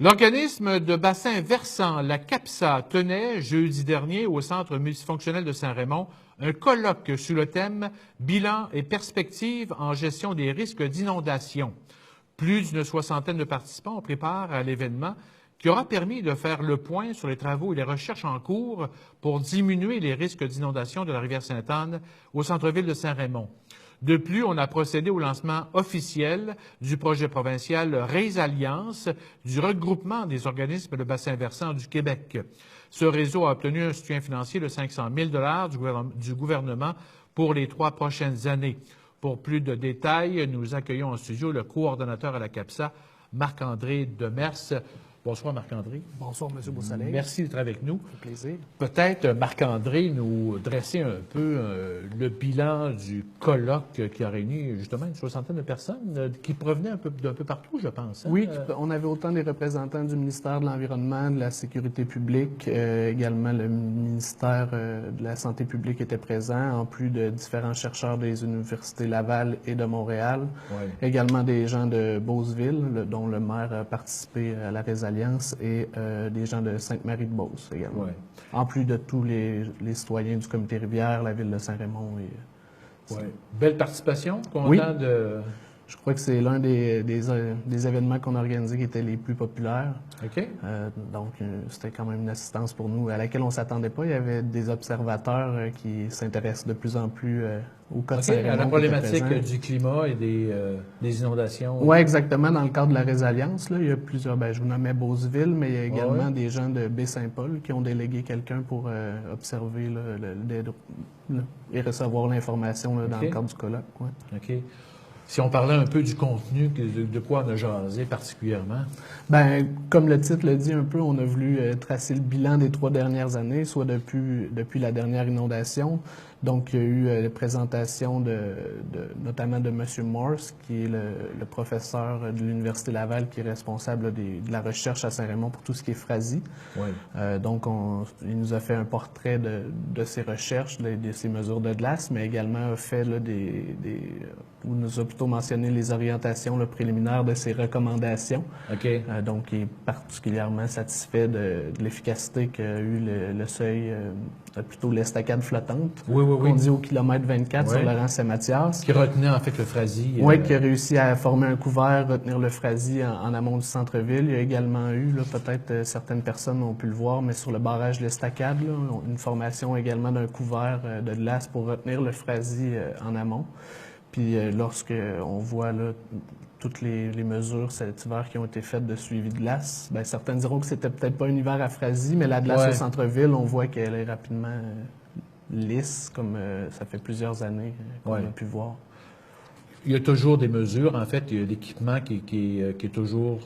L'organisme de bassin versant, la CAPSA, tenait jeudi dernier au Centre multifonctionnel de Saint-Raymond un colloque sur le thème « Bilan et perspectives en gestion des risques d'inondation ». Plus d'une soixantaine de participants ont pris part à l'événement qui aura permis de faire le point sur les travaux et les recherches en cours pour diminuer les risques d'inondation de la rivière Sainte-Anne au centre-ville de Saint-Raymond. De plus, on a procédé au lancement officiel du projet provincial Résilience du regroupement des organismes de bassin versant du Québec. Ce réseau a obtenu un soutien financier de 500 000 $ du gouvernement pour les 3 prochaines années. Pour plus de détails, nous accueillons en studio le coordonnateur à la CAPSA, Marc-André Demers. Bonsoir, Marc-André. Bonsoir, M. Beausoleil. Merci d'être avec nous. Ça fait plaisir. Peut-être, Marc-André, nous dresser un peu le bilan du colloque qui a réuni justement une soixantaine de personnes qui provenaient d'un peu partout, je pense. Hein? Oui, on avait autant des représentants du ministère de l'Environnement, de la Sécurité publique, également le ministère de la Santé publique était présent, en plus de différents chercheurs des universités Laval et de Montréal. Ouais. Également des gens de Beauceville, dont le maire a participé à la Résilience, et des gens de Sainte-Marie-de-Beauce également. Ouais. En plus de tous les citoyens du comité Rivière, la ville de Saint-Raymond. Ouais. Belle participation, content oui. de... Je crois que c'est l'un des événements qu'on a organisés qui étaient les plus populaires. OK. Donc, c'était quand même une assistance pour nous à laquelle on ne s'attendait pas. Il y avait des observateurs qui s'intéressent de plus en plus au cas de Saint-Raymond. À la problématique du climat et des inondations. Oui, exactement. Dans le cadre de la Résilience, là, il y a plusieurs, je vous nommais Beauceville, mais il y a également des gens de Baie-Saint-Paul qui ont délégué quelqu'un pour observer et recevoir l'information dans le cadre du colloque. Ouais. OK. Si on parlait un peu du contenu, de quoi on a jasé particulièrement? Comme le titre le dit un peu, on a voulu tracer le bilan des 3 dernières années, soit depuis la dernière inondation. Donc, il y a eu la présentation notamment de M. Morse, qui est le professeur de l'Université Laval, qui est responsable de la recherche à Saint-Raymond pour tout ce qui est Frasie. Oui. Donc, il nous a fait un portrait de ses recherches, de ses mesures de glace, mais également a fait ou nous a plutôt mentionné les orientations préliminaires de ses recommandations. OK. Donc, il est particulièrement satisfait de l'efficacité qu'a eu le seuil, plutôt l'estacade flottante. Oui. Qu'on dit au kilomètre 24 sur le rang Saint-Mathias. Qui retenait en fait le Frasie. Oui, qui a réussi à former un couvert, retenir le Frasie en amont du centre-ville. Il y a également eu, peut-être certaines personnes ont pu le voir, mais sur le barrage de l'estacade, une formation également d'un couvert de glace pour retenir le Frasie en amont. Puis lorsque on voit toutes les mesures cet hiver qui ont été faites de suivi de glace, certains diront que c'était peut-être pas un hiver à Frasie, mais la glace au centre-ville, on voit qu'elle est rapidement lisse, comme ça fait plusieurs années qu'on a pu voir. Il y a toujours des mesures, en fait, il y a l'équipement qui est toujours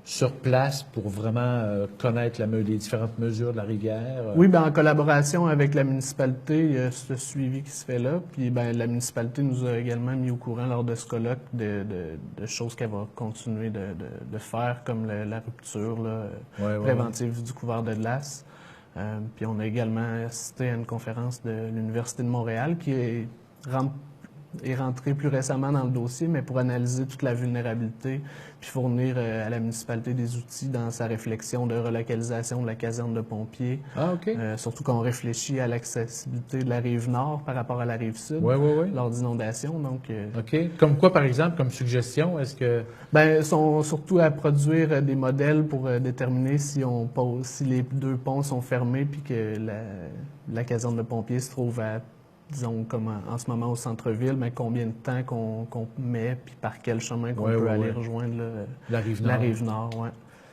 sur place pour vraiment connaître les différentes mesures de la rivière. Oui, en collaboration avec la municipalité, il y a ce suivi qui se fait là. Puis la municipalité nous a également mis au courant lors de ce colloque de choses qu'elle va continuer de faire, comme la rupture préventive du couvert de glace. Puis on a également assisté à une conférence de l'Université de Montréal qui est rentrée plus récemment dans le dossier, mais pour analyser toute la vulnérabilité, puis fournir à la municipalité des outils dans sa réflexion de relocalisation de la caserne de pompiers. Ah, OK. Surtout quand on réfléchit à l'accessibilité de la rive nord par rapport à la rive sud lors d'inondations. Donc, OK. Comme quoi, par exemple, comme suggestion, est-ce que... sont surtout à produire des modèles pour déterminer si les 2 ponts sont fermés puis que la caserne de pompiers se trouve à, disons, comme en ce moment au centre-ville, mais combien de temps qu'on met, puis par quel chemin qu'on peut aller rejoindre la rive nord. Ouais.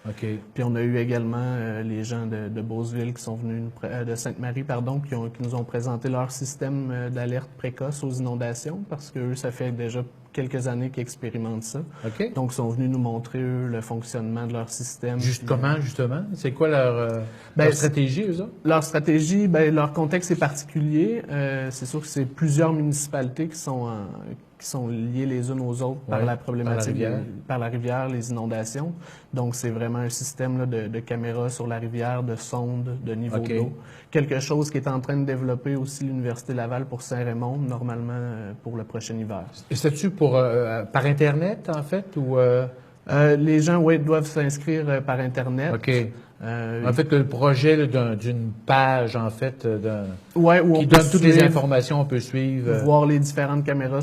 OK. Puis on a eu également les gens de Beauceville qui sont venus, de Sainte-Marie, pardon, qui nous ont présenté leur système d'alerte précoce aux inondations, parce qu'eux, ça fait déjà quelques années qu'ils expérimentent ça. OK. Donc, ils sont venus nous montrer, eux, le fonctionnement de leur système. Comment, justement? C'est quoi leur stratégie, eux autres? Leur stratégie, leur contexte est particulier. C'est sûr que c'est plusieurs municipalités qui sont liées les unes aux autres par la problématique, par la rivière, les inondations. Donc, c'est vraiment un système de caméras sur la rivière, de sondes, de niveau d'eau. Quelque chose qui est en train de développer aussi l'Université Laval pour Saint-Raymond, normalement pour le prochain hiver. C'est-tu par Internet, en fait, ou... Les gens, oui, doivent s'inscrire par Internet. OK. En fait, le projet là, d'une page, en fait, ouais, où qui donne toutes les informations, on peut suivre. Voir les différentes caméras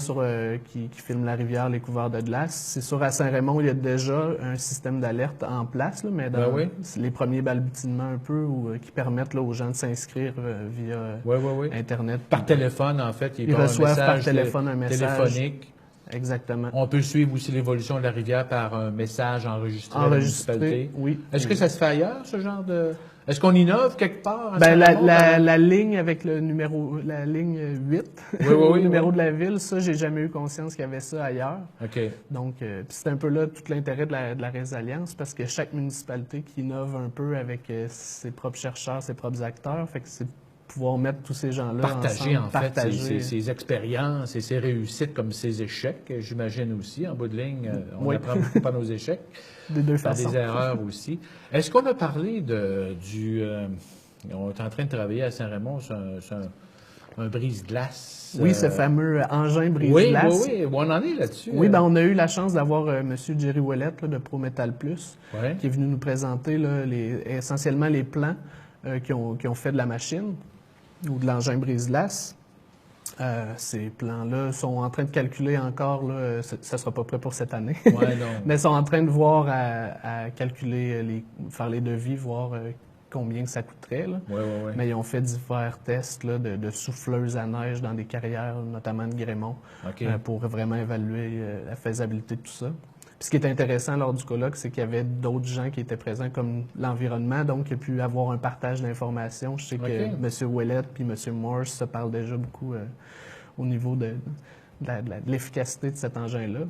qui filment la rivière, les couverts de glace. C'est sûr, à Saint-Raymond, il y a déjà un système d'alerte en place, là, mais dans les premiers balbutiements un peu qui permettent là, aux gens de s'inscrire via Internet. Par téléphone, en fait. Ils reçoivent par téléphone un message. Téléphonique. Exactement. On peut suivre aussi l'évolution de la rivière par un message enregistré à la municipalité. Oui. Est-ce que ça se fait ailleurs, ce genre de... Est-ce qu'on innove quelque part? La ligne avec la ligne 8, le numéro de la ville, ça, j'ai jamais eu conscience qu'il y avait ça ailleurs. OK. Donc, c'est un peu là tout l'intérêt de la résilience, parce que chaque municipalité qui innove un peu avec ses propres chercheurs, ses propres acteurs, fait que c'est pouvoir mettre tous ces gens-là partager, ensemble. Partager ses expériences et ses réussites comme ses échecs, j'imagine aussi. En bout de ligne, on apprend beaucoup par nos échecs. Des deux façons. Des erreurs aussi. Est-ce qu'on a parlé on est en train de travailler à Saint-Raymond sur un brise-glace. Oui, ce fameux engin brise-glace. Oui, on en est là-dessus. Oui, on a eu la chance d'avoir M. Jerry Ouellette de ProMétal Plus qui est venu nous présenter là, essentiellement les plans qui ont fait de la machine ou de l'engin brise-glace. Ces plans-là sont en train de calculer encore, là, ça ne sera pas prêt pour cette année, mais sont en train de voir à calculer, faire les devis, voir combien que ça coûterait. Là. Mais ils ont fait divers tests là, de souffleuses à neige dans des carrières, notamment de Grémont, pour vraiment évaluer la faisabilité de tout ça. Puis ce qui est intéressant lors du colloque, c'est qu'il y avait d'autres gens qui étaient présents, comme l'environnement, donc il y a pu avoir un partage d'informations. Je sais que M. Ouellette puis M. Morse se parlent déjà beaucoup au niveau de l'efficacité de cet engin-là.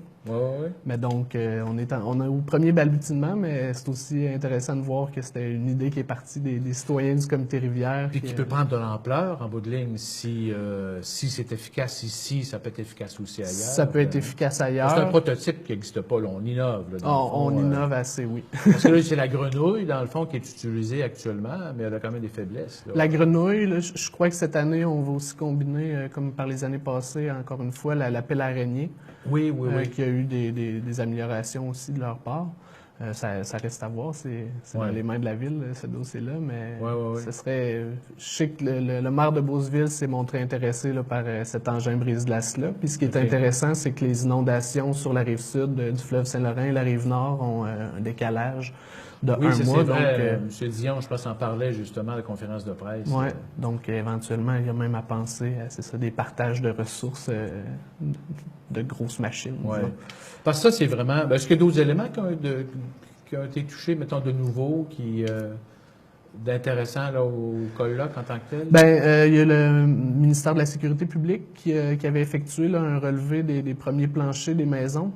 Mais donc, on est au premier balbutiement, mais c'est aussi intéressant de voir que c'était une idée qui est partie des citoyens du comité Rivière. Puis qui peut prendre de l'ampleur en bout de ligne. Si c'est efficace ici, ça peut être efficace aussi ailleurs. Ça peut être efficace ailleurs. C'est un prototype qui n'existe pas, là. On innove. Là, on innove assez, oui. Parce que là, c'est la grenouille, dans le fond, qui est utilisée actuellement, mais elle a quand même des faiblesses. Là. La grenouille, là, je crois que cette année, on va aussi combiner, comme par les années passées, encore une fois, la pelle araignée. Oui. Qui a eu des améliorations aussi de leur part. Ça reste à voir, c'est dans les mains de la ville, ce dossier-là, mais ce serait... Je sais que le maire de Beauceville s'est montré intéressé là, par cet engin brise-glace-là. Puis ce qui est intéressant, c'est que les inondations sur la rive sud du fleuve Saint-Laurent et la rive nord ont un décalage de un mois. Donc, M. Dion, je pense, en parlait justement à la conférence de presse. Oui, donc éventuellement, il y a même à penser à des partages de ressources de grosses machines. Parce que ça, c'est vraiment... Est-ce qu'il y a d'autres éléments qui ont été touchés, mettons, de nouveau, d'intéressant là, au colloque en tant que tel? Il y a le ministère de la Sécurité publique qui avait effectué là, un relevé des premiers planchers des maisons.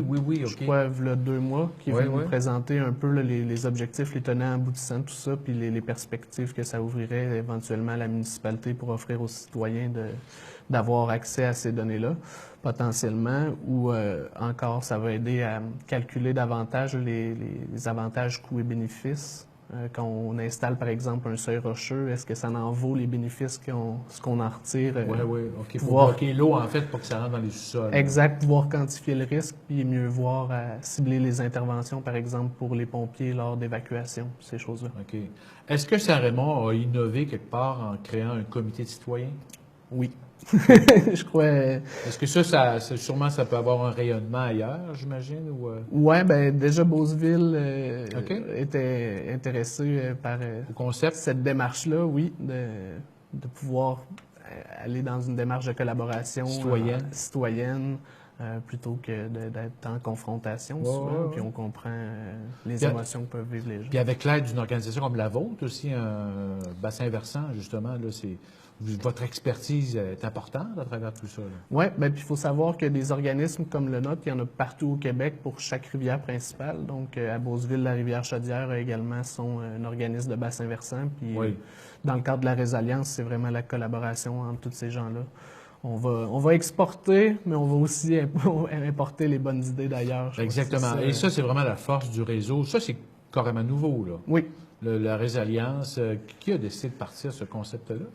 Oui, OK. Je crois, il y a 2 mois, qui est venu nous présenter un peu là, les objectifs, les tenants aboutissants, tout ça, puis les perspectives que ça ouvrirait éventuellement à la municipalité pour offrir aux citoyens d'avoir accès à ces données-là, potentiellement, ou encore, ça va aider à calculer davantage les avantages coûts et bénéfices. Quand on installe, par exemple, un seuil rocheux, est-ce que ça en vaut les bénéfices ce qu'on en retire? OK. Pour bloquer l'eau, en fait, pour que ça rentre dans les sous-sols. Exact. Pouvoir quantifier le risque, puis mieux voir cibler les interventions, par exemple, pour les pompiers lors d'évacuation, ces choses-là. OK. Est-ce que Saint-Raymond a innové quelque part en créant un comité de citoyens? Oui. Je crois. Est-ce que ça peut avoir un rayonnement ailleurs, j'imagine? Oui, déjà Beauceville était intéressé par au concept. Cette démarche-là, oui, de pouvoir aller dans une démarche de collaboration citoyenne plutôt que d'être en confrontation souvent, puis on comprend les émotions que peuvent vivre les gens. Puis avec l'aide d'une organisation comme la vôtre, aussi un bassin versant, justement, là, votre expertise est importante à travers tout ça. Oui, puis il faut savoir que des organismes comme le nôtre, il y en a partout au Québec pour chaque rivière principale. Donc, à Beauceville, la rivière Chaudière a également un organisme de bassin versant. Puis, dans le cadre de la résilience, c'est vraiment la collaboration entre tous ces gens-là. On va exporter, mais on va aussi importer les bonnes idées d'ailleurs. Exactement. Et ça, c'est vraiment la force du réseau. Ça, c'est carrément nouveau, là. Oui. La résilience. Qui a décidé de partir ce concept-là?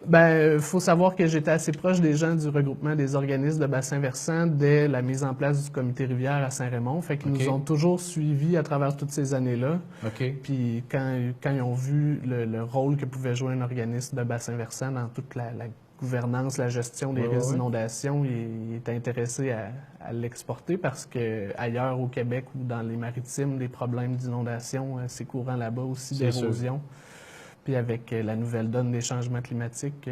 Ben, faut savoir que j'étais assez proche des gens du regroupement des organismes de bassin versant dès la mise en place du comité rivière à Saint-Raymond. Fait qu'ils nous ont toujours suivis à travers toutes ces années-là. OK. Puis quand ils ont vu le rôle que pouvait jouer un organisme de bassin versant dans toute la gouvernance, la gestion des risques d'inondation, ils étaient intéressés à l'exporter parce que ailleurs au Québec ou dans les maritimes, des problèmes d'inondation, c'est courant là-bas aussi, d'érosion. Puis avec la nouvelle donne des changements climatiques,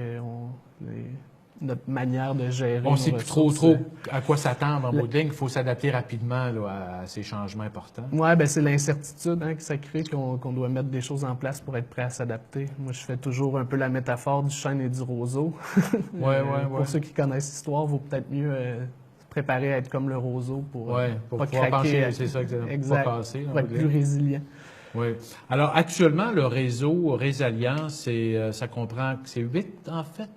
notre manière de gérer. On ne sait plus trop à quoi s'attendre en bout de ligne. Il faut s'adapter rapidement là, à ces changements importants. Oui, ben c'est l'incertitude que ça crée qu'on doit mettre des choses en place pour être prêt à s'adapter. Moi, je fais toujours un peu la métaphore du chêne et du roseau. Pour ceux qui connaissent l'histoire, il vaut peut-être mieux se préparer à être comme le roseau pour pas craquer. C'est ça, exact, pas casser. Pour être plus résilient. Oui. Alors, actuellement, le réseau Résalient, ça comprend, c'est 8, en fait,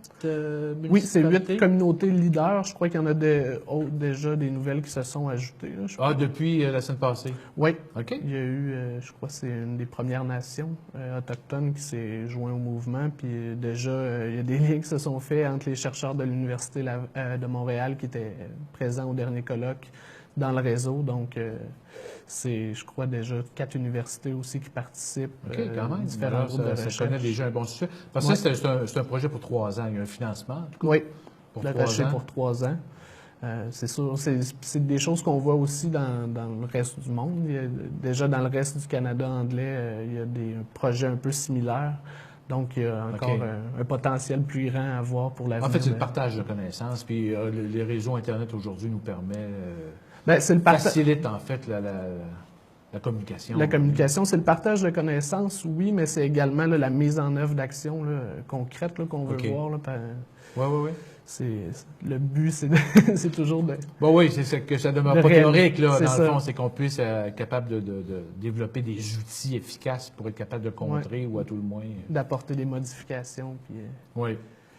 oui, c'est 8 communautés leaders. Je crois qu'il y en a déjà des nouvelles qui se sont ajoutées. Là, depuis la semaine passée? Oui. OK. Il y a eu, je crois que c'est une des Premières Nations autochtones qui s'est joint au mouvement. Puis déjà, il y a des liens qui se sont faits entre les chercheurs de l'Université de Montréal qui étaient présents au dernier colloque dans le réseau. Donc, c'est, je crois, déjà 4 universités aussi qui participent. OK, quand même. Différents groupes de recherche. Ça connaît déjà un bon sujet. Parce que c'est un projet pour 3 ans. Il y a un financement, en tout cas. Oui, pour pour 3 ans. C'est sûr, c'est des choses qu'on voit aussi dans le reste du monde. Déjà, dans le reste du Canada anglais, il y a des projets un peu similaires. Donc, il y a encore un potentiel plus grand à voir pour l'avenir. En fait, c'est le partage de connaissances. Puis les réseaux Internet aujourd'hui nous permet... facilite, en fait, la communication. La communication, c'est le partage de connaissances, oui, mais c'est également la mise en œuvre d'actions concrètes qu'on veut voir. Oui. Le but, c'est toujours de... oui, c'est que ça ne demeure pas théorique. Là, dans le fond, c'est qu'on puisse être capable de développer des outils efficaces pour être capable de contrer ou à tout le moins... D'apporter des modifications. Puis, Oui.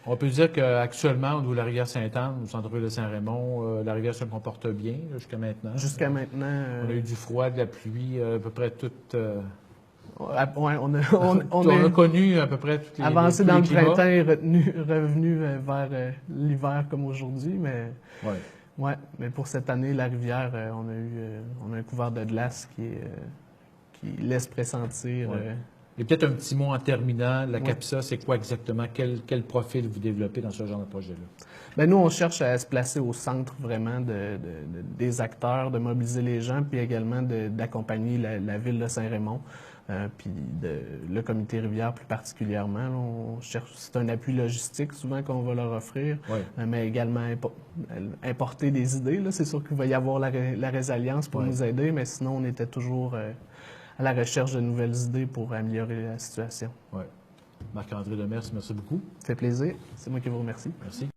On peut dire qu'actuellement, au niveau de la rivière Sainte-Anne, au centre-ville de Saint-Raymond, la rivière se comporte bien jusqu'à maintenant. Jusqu'à maintenant. On a eu du froid, de la pluie, à peu près toute... on a connu à peu près toutes les avancé dans le printemps et revenu vers l'hiver comme aujourd'hui, mais mais pour cette année, la rivière, on a un couvert de glace qui laisse pressentir. Et peut-être un petit mot en terminant, la CAPSA, c'est quoi exactement? Quel profil vous développez dans ce genre de projet-là? Bien, nous, on cherche à se placer au centre vraiment des acteurs, de mobiliser les gens, puis également d'accompagner la ville de Saint-Raymond. Puis le comité rivière plus particulièrement. Là, on cherche, c'est un appui logistique souvent qu'on va leur offrir, mais également importer des idées. Là. C'est sûr qu'il va y avoir la résilience pour nous aider, mais sinon on était toujours à la recherche de nouvelles idées pour améliorer la situation. Marc-André Demers, merci beaucoup. Ça fait plaisir. C'est moi qui vous remercie. Merci.